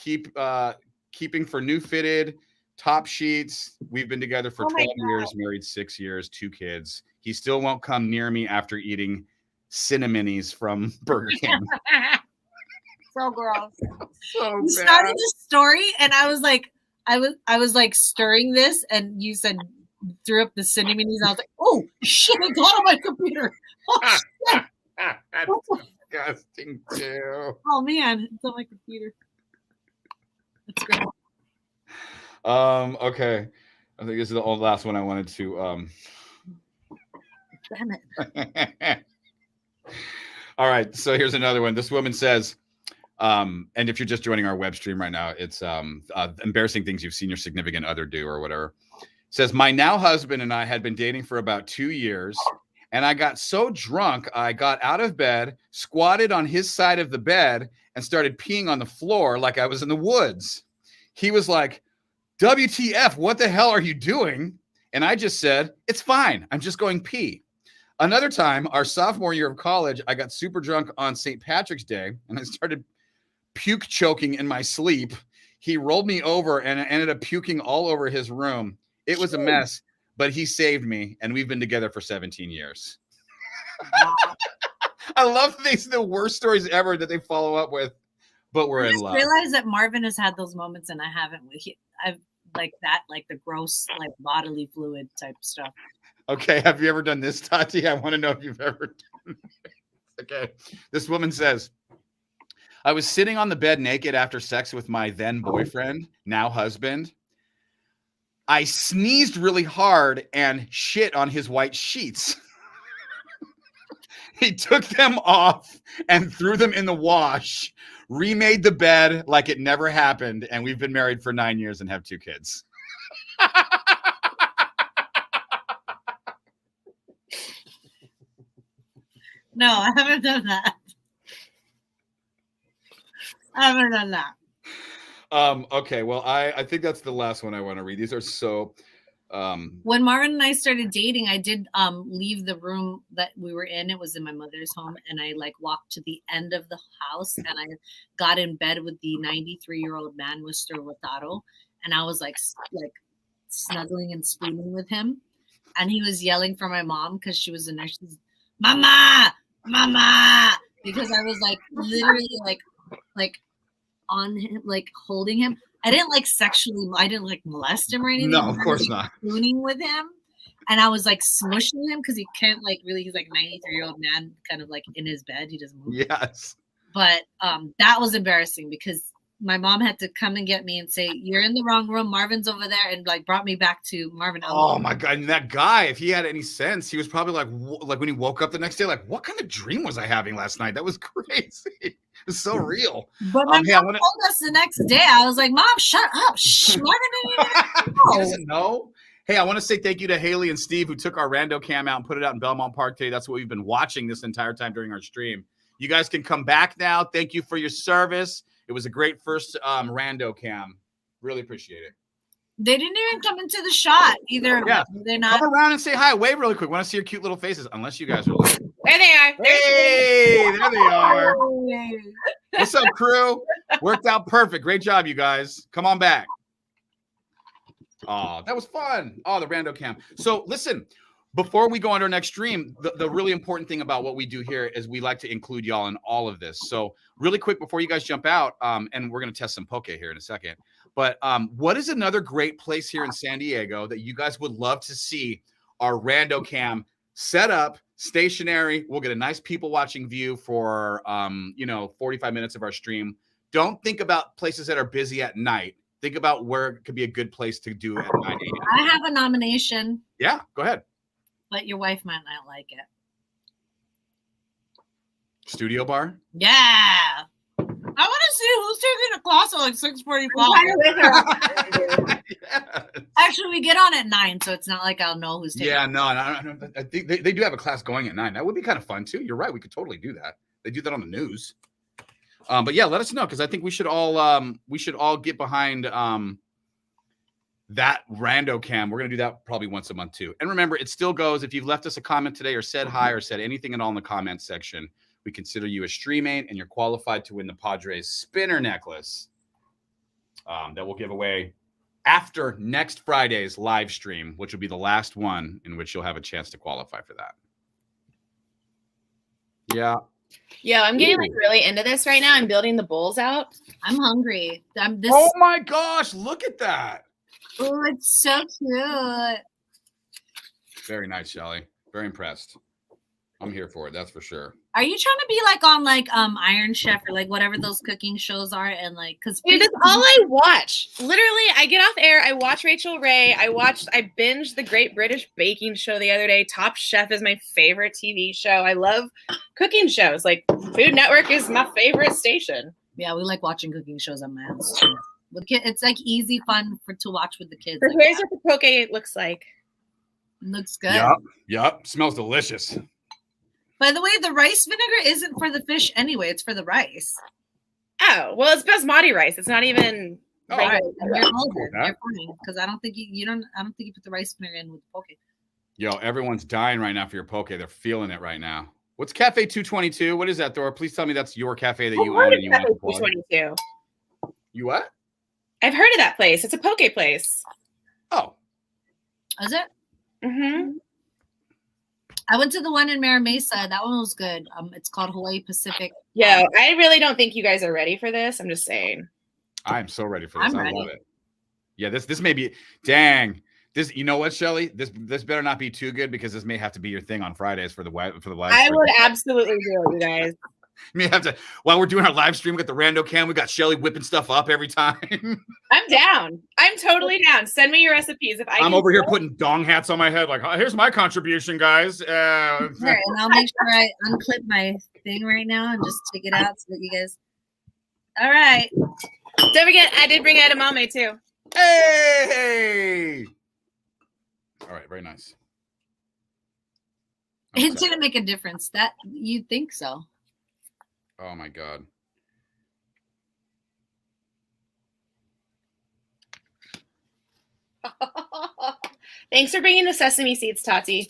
keeping for new fitted top sheets. We've been together for 12 years, married 6 years, 2 kids. He still won't come near me after eating Cinnaminis from Burger King. So gross. So you started the story, and I was like stirring this, and you said threw up the Cinnaminis. I was like, oh shit! I got on my computer. Oh shit! That's disgusting too. Oh man, it's on my computer. That's great. Okay. I think this is the last one I wanted to. Damn it. All right. So here's another one. This woman says, and if you're just joining our web stream right now, it's embarrassing things you've seen your significant other do or whatever. It says, my now husband and I had been dating for about 2 years, and I got so drunk, I got out of bed, squatted on his side of the bed, and started peeing on the floor like I was in the woods. He was like, WTF, what the hell are you doing? And I just said, it's fine. I'm just going pee. Another time, our sophomore year of college, I got super drunk on St. Patrick's Day, and I started puke choking in my sleep. He rolled me over and I ended up puking all over his room. It was a mess, but he saved me, and we've been together for 17 years. I love these, the worst stories ever that they follow up with, but we're in love. I realize that Marvin has had those moments, and I haven't with you. I've like the gross, like bodily fluid type stuff. Okay, have you ever done this, Tati? I want to know if you've ever done this. Okay, this woman says, I was sitting on the bed naked after sex with my then boyfriend, now husband. I sneezed really hard and shit on his white sheets. He took them off and threw them in the wash, remade the bed like it never happened, and we've been married for 9 years and have 2 kids. No, I haven't done that. I haven't done that. Okay, well, I think that's the last one I want to read. These are so when Marvin and I started dating, I did leave the room that we were in. It was in my mother's home, and I like walked to the end of the house, and I got in bed with the 93-year-old man, Mr. Rotaro, and I was like snuggling and spooning with him, and he was yelling for my mom because she was a nurse. Mama, mama, because I was like literally like on him, like holding him. I didn't like molest him or anything. No, of course not. Spooning with him, and I was like smushing him because he can't like really. He's like 93-year-old man, kind of like in his bed. He doesn't move. Yes. But that was embarrassing because my mom had to come and get me and say, "You're in the wrong room. Marvin's over there," and like brought me back to Marvin. Oh my God! And that guy, if he had any sense, he was probably like when he woke up the next day, like, what kind of dream was I having last night? That was crazy. It was so real. But my mom told us the next day. I was like, "Mom, shut up! Shh, Marvin he doesn't know." Hey, I want to say thank you to Haley and Steve who took our Rando Cam out and put it out in Belmont Park today. That's what we've been watching this entire time during our stream. You guys can come back now. Thank you for your service. It was a great first Rando Cam. Really appreciate it. They didn't even come into the shot either. Yeah. They're not. Come around and say hi. Wave really quick. Want to see your cute little faces. Unless you guys are like, there they are. Hey, there they are. What's up, crew? Worked out perfect. Great job, you guys. Come on back. Oh, that was fun. Oh, the Rando Cam. So listen, before we go on to our next stream, the really important thing about what we do here is we like to include y'all in all of this. So really quick, before you guys jump out, and we're going to test some poke here in a second, but what is another great place here in San Diego that you guys would love to see our Rando Cam set up, stationary? We'll get a nice people watching view for, 45 minutes of our stream. Don't think about places that are busy at night. Think about where it could be a good place to do it at 9 a.m. I have a nomination. Yeah, go ahead. But your wife might not like it. Studio bar? Yeah. I want to see who's taking a class at like 6:45. Yes. Actually, we get on at 9, so it's not like I'll know who's taking. Yeah, no. I think they do have a class going at 9. That would be kind of fun too. You're right. We could totally do that. They do that on the news. But yeah, let us know because I think we should all get behind that Rando Cam. We're gonna do that probably once a month too. And remember, it still goes. If you've left us a comment today or said hi or said anything at all in the comments section, we consider you a streammate and you're qualified to win the Padres spinner necklace that we'll give away after next Friday's live stream, which will be the last one in which you'll have a chance to qualify for that. Yeah. Yeah, I'm getting like really into this right now. I'm building the bowls out. I'm hungry. Oh my gosh, look at that. Oh, it's so cute. Very nice, Shelly. Very impressed. I'm here for it. That's for sure. Are you trying to be like on like Iron Chef or like whatever those cooking shows are and like because dude, that's all I watch. Literally, I get off air, I watch Rachel Ray, I binged the Great British Baking Show the other day. Top Chef is my favorite TV show. I love cooking shows. Like Food Network is my favorite station. Yeah, we like watching cooking shows on my house too. With kids, it's like easy fun to watch with the kids. So here's what the poke looks like. Looks good. Yep. Smells delicious. By the way, the rice vinegar isn't for the fish anyway. It's for the rice. Oh, well, it's basmati rice. It's not even. Oh, right. Because I don't think you put the rice vinegar in with the poke. Yo, everyone's dying right now for your poke. They're feeling it right now. What's Cafe 222? What is that, Thor? Please tell me that's your cafe that you own and you want to plug. 222. You what? I've heard of that place. It's a poke place. Oh. Is it? Mm-hmm. I went to the one in Mira Mesa. That one was good. It's called Hawaii Pacific. Yeah, I really don't think you guys are ready for this. I'm just saying. I'm so ready for this. I'm I ready. love it. Yeah, this may be dang. This, you know what, Shelly? This better not be too good because this may have to be your thing on Fridays for the live. I would absolutely do it, you guys. You may have to while we're doing our live stream. We got the Rando Cam. We got Shelly whipping stuff up every time. I'm down. I'm totally down. Send me your recipes. I'm over here putting dong hats on my head. Like, oh, here's my contribution, guys. Sure, and I'll make sure I unclip my thing right now and just take it out so that you guys. All right. Don't forget, I did bring edamame too. Hey. All right. Very nice. It didn't make a difference. That you'd think so. Oh my God. Thanks for bringing the sesame seeds, Tati.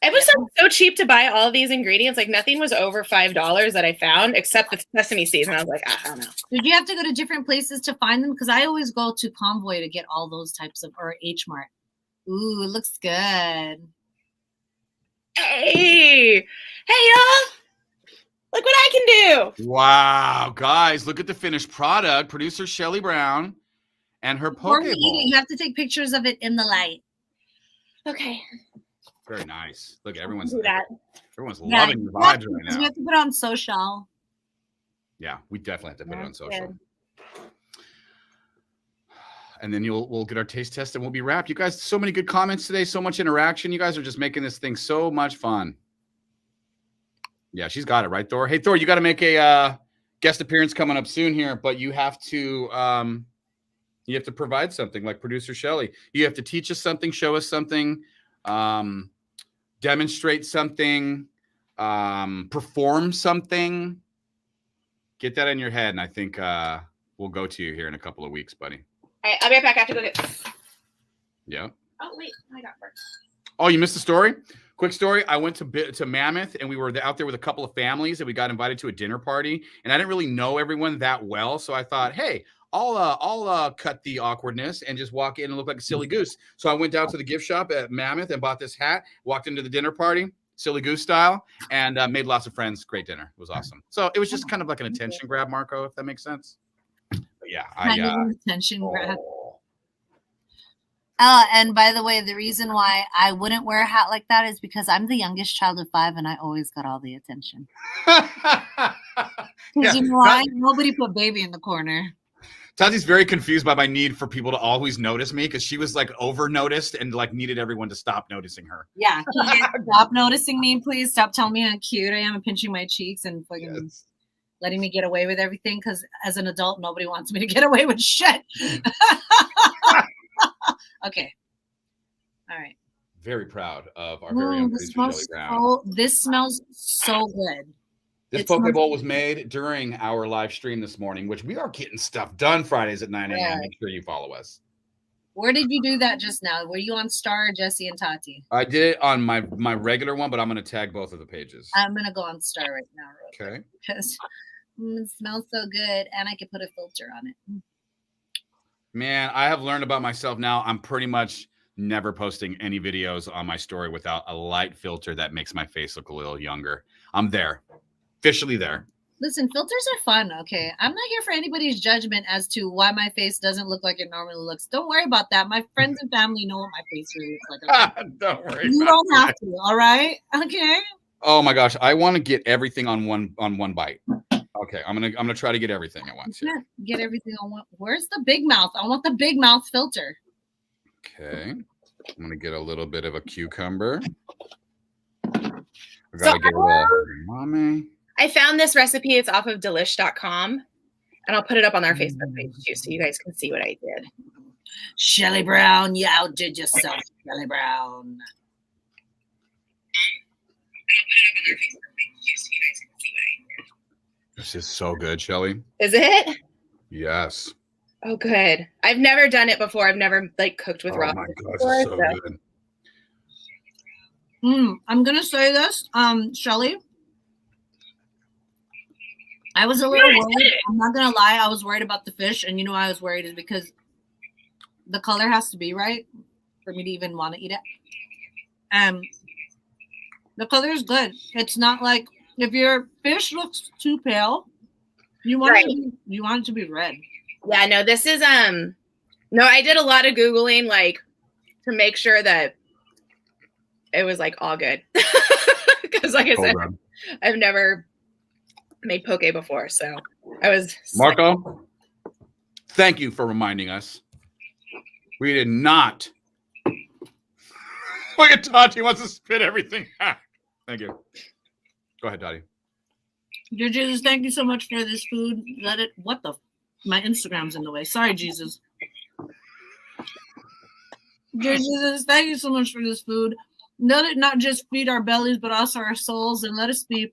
It was so cheap to buy all of these ingredients. Like nothing was over $5 that I found except the sesame seeds. And I was like, I don't know. Did you have to go to different places to find them? Because I always go to Convoy to get all those types of, or H Mart. Ooh, it looks good. Hey, y'all. Look what I can do. Wow, guys, look at the finished product. Producer Shelly Brown and her poke bowl. You have to take pictures of it in the light. Okay. Very nice. Look, everyone's Do that. Everyone's loving the vibes right now. We have to put it on social. Yeah, we definitely have to put it on social. Good. And then we'll get our taste test and we'll be wrapped. You guys, so many good comments today, so much interaction. You guys are just making this thing so much fun. Yeah, she's got it, right, Thor? Hey, Thor, you got to make a guest appearance coming up soon here, but you have to provide something like producer Shelly. You have to teach us something, show us something, demonstrate something, perform something. Get that in your head, and I think we'll go to you here in a couple of weeks, buddy. All right, I'll be right back. I have to go get. Yeah. Oh wait, I got work. Oh, you missed the story? Quick story. I went to Mammoth, and we were out there with a couple of families, and we got invited to a dinner party. And I didn't really know everyone that well, so I thought, hey, I'll cut the awkwardness and just walk in and look like a silly goose. So I went down to the gift shop at Mammoth and bought this hat. Walked into the dinner party, silly goose style, and made lots of friends. Great dinner. It was awesome. So it was just kind of like an attention grab, Marco, if that makes sense. But yeah, attention grab. And by the way, the reason why I wouldn't wear a hat like that is because I'm the youngest child of 5 and I always got all the attention. Because you know why? Nobody put baby in the corner. Tati's very confused by my need for people to always notice me because she was like over noticed and like needed everyone to stop noticing her. Yeah. Stop noticing me, please. Stop telling me how cute I am and pinching my cheeks and fucking letting me get away with everything because as an adult, nobody wants me to get away with shit. Okay. All right. Very proud of our very own producer, Shelly Brown. This smells so good. This poke bowl was made during our live stream this morning, which we are getting stuff done Fridays at 9 a.m. Yeah. Make sure you follow us. Where did you do that just now? Were you on Star, Jesse, and Tati? I did it on my regular one, but I'm going to tag both of the pages. I'm going to go on Star right now. Okay. Because it smells so good, and I could put a filter on it. Man, I have learned about myself now. I'm pretty much never posting any videos on my story without a light filter that makes my face look a little younger. I'm there. Officially there. Listen, filters are fun, okay? I'm not here for anybody's judgment as to why my face doesn't look like it normally looks. Don't worry about that. My friends and family know what my face really looks like. Okay? Don't worry. You don't have to, all right? Okay. Oh my gosh, I want to get everything on one bite. Okay, I'm gonna try to get everything at once. Yeah, get everything on one. Where's the big mouth? I want the big mouth filter. Okay, I'm gonna get a little bit of a cucumber. I gotta get a little umami. I found this recipe. It's off of delish.com, and I'll put it up on our Facebook page too, so you guys can see what I did. Shelly Brown, you outdid yourself, Shelly Brown. This is so good, Shelly. Is it? Yes. Oh, good. I've never done it before. I've never cooked with raw. Oh my God, this is so good. I'm gonna say this, Shelly. I was a little worried. I'm not gonna lie. I was worried about the fish, and you know why I was worried is because the color has to be right for me to even want to eat it. The color is good. It's not like if your fish looks too pale, you want it to be red. Yeah, no, this is no, I did a lot of Googling to make sure that it was all good. Because I said, I've never made poke before, so I was Marco, thank you for reminding us. We did not. Look at Tati wants to spit everything out. Thank you. Go ahead, Tati. Dear Jesus, thank you so much for this food. My Instagram's in the way. Sorry, Jesus. Dear Jesus, thank you so much for this food. Let it not just feed our bellies, but also our souls, and let us be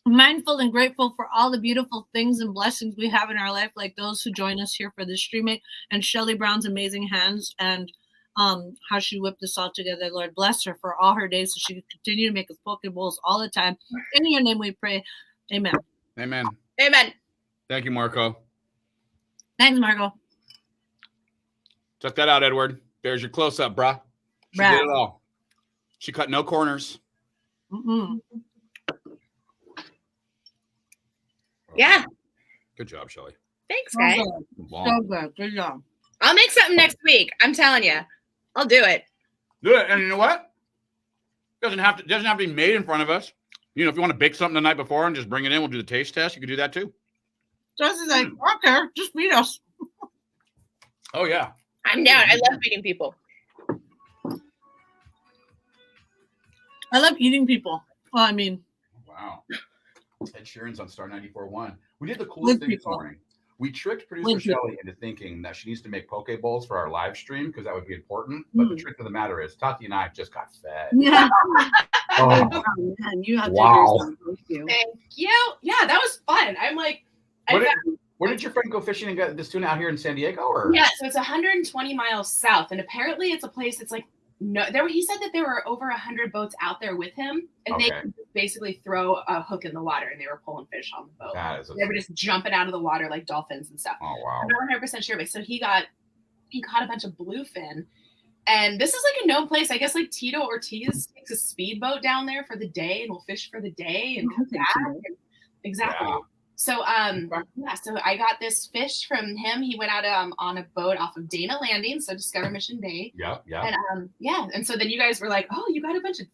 mindful and grateful for all the beautiful things and blessings we have in our life, like those who join us here for this streaming, and Shelly Brown's amazing hands, and how she whipped this all together. Lord bless her for all her days, so she can continue to make us poke bowls all the time. In your name we pray. Amen. Amen. Amen. Thank you, Marco. Thanks, Marco. Check that out, Edward. There's your close-up, brah. She did it all. She cut no corners. Yeah. Good job, Shelly. Thanks, guys. So good. Good job. I'll make something next week. I'm telling you. I'll do it. Do it. And you know what? Doesn't have to be made in front of us. You know, if you want to bake something the night before and just bring it in, we'll do the taste test. You can do that too. Jesse's like, okay, just feed us. Oh yeah. I'm down. I love feeding people. I love eating people. Well, I mean, wow. Ed Sheeran's on Star 94.1. We did the coolest thing this morning. We tricked producer Shelly into thinking that she needs to make poke bowls for our live stream because that would be important. But the truth of the matter is, Tati and I just got fed. Yeah. Oh, man, you have wow. to do something. Thank you. Yeah, that was fun. I'm like, where did your friend go fishing and get this tuna out here in San Diego? Or? Yeah, so it's 120 miles south, and apparently it's a place that's like he said that there were over 100 boats out there with him, and they could basically throw a hook in the water, and they were pulling fish on the boat. They were just jumping out of the water like dolphins and stuff. Oh wow! I'm not 100% sure, but so he caught a bunch of bluefin, and this is like a known place. I guess like Tito Ortiz takes a speedboat down there for the day and will fish for the day and come back. Exactly. Yeah. So so I got this fish from him. He went out on a boat off of Dana Landing, so Discover Mission Bay. Yeah. And and so then you guys were like, oh, you got a bunch of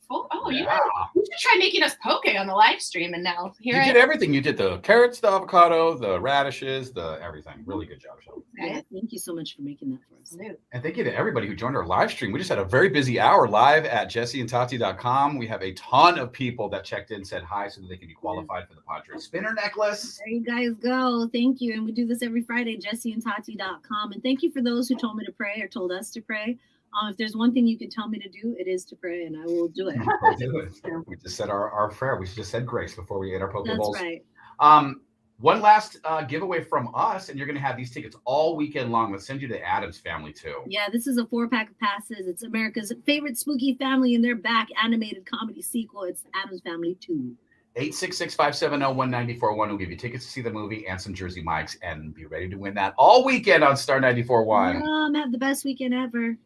you should try making us poke on the live stream. And now you did everything. You did the carrots, the avocado, the radishes, the everything. Really good job, Shelly. Yeah, thank you so much for making that for us. And thank you to everybody who joined our live stream. We just had a very busy hour live at jesseandtati.com. We have a ton of people that checked in, said hi, so that they can be qualified for the Padres spinner necklace. There you guys go. Thank you. And we do this every Friday, jesseandtati.com. And thank you for those who told me to pray or told us to pray. If there's one thing you can tell me to do, it is to pray, and I will do it. We'll do it. We just said our prayer. We just said grace before we ate our Pokeballs. That's right. One last giveaway from us, and you're going to have these tickets all weekend long. Let's send you to Adam's Family, too. Yeah, this is a 4-pack of passes. It's America's favorite spooky family, and they're back. Animated comedy sequel. It's Adam's Family 2. 866-570-1941 will give you tickets to see the movie and some Jersey Mikes, and be ready to win that all weekend on Star 94.1. Have the best weekend ever.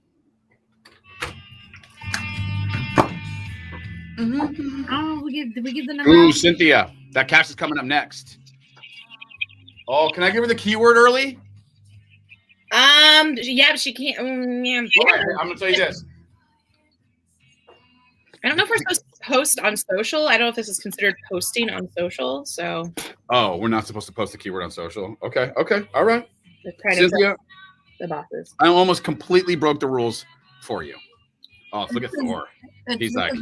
Oh, did we give the number? Ooh, Cynthia, that cash is coming up next. Oh, can I give her the keyword early? Yeah, but she can't. Right, I'm gonna tell you this. I don't know if we're supposed to post on social. I don't know if this is considered posting on social. So. Oh, we're not supposed to post the keyword on social. Okay, all right. Cynthia, the bosses. I almost completely broke the rules for you. Oh, look at Thor. He's like,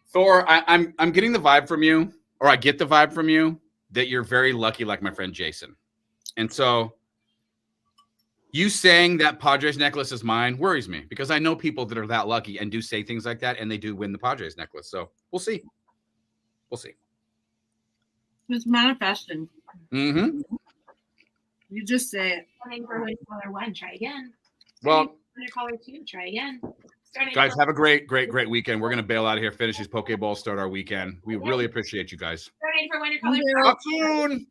Thor, I'm getting the vibe from you, or I get the vibe from you that you're very lucky, like my friend Jason. And so you saying that Padres necklace is mine worries me, because I know people that are that lucky and do say things like that, and they do win the Padres necklace. So we'll see. It's manifesting. Mm-hmm. You just say it. Starting for caller 1, try again. Well, caller 2, try again. Guys, have a great weekend. We're going to bail out of here, finish these Pokeballs, start our weekend. We really appreciate you guys. Starting for winner caller. Talk soon.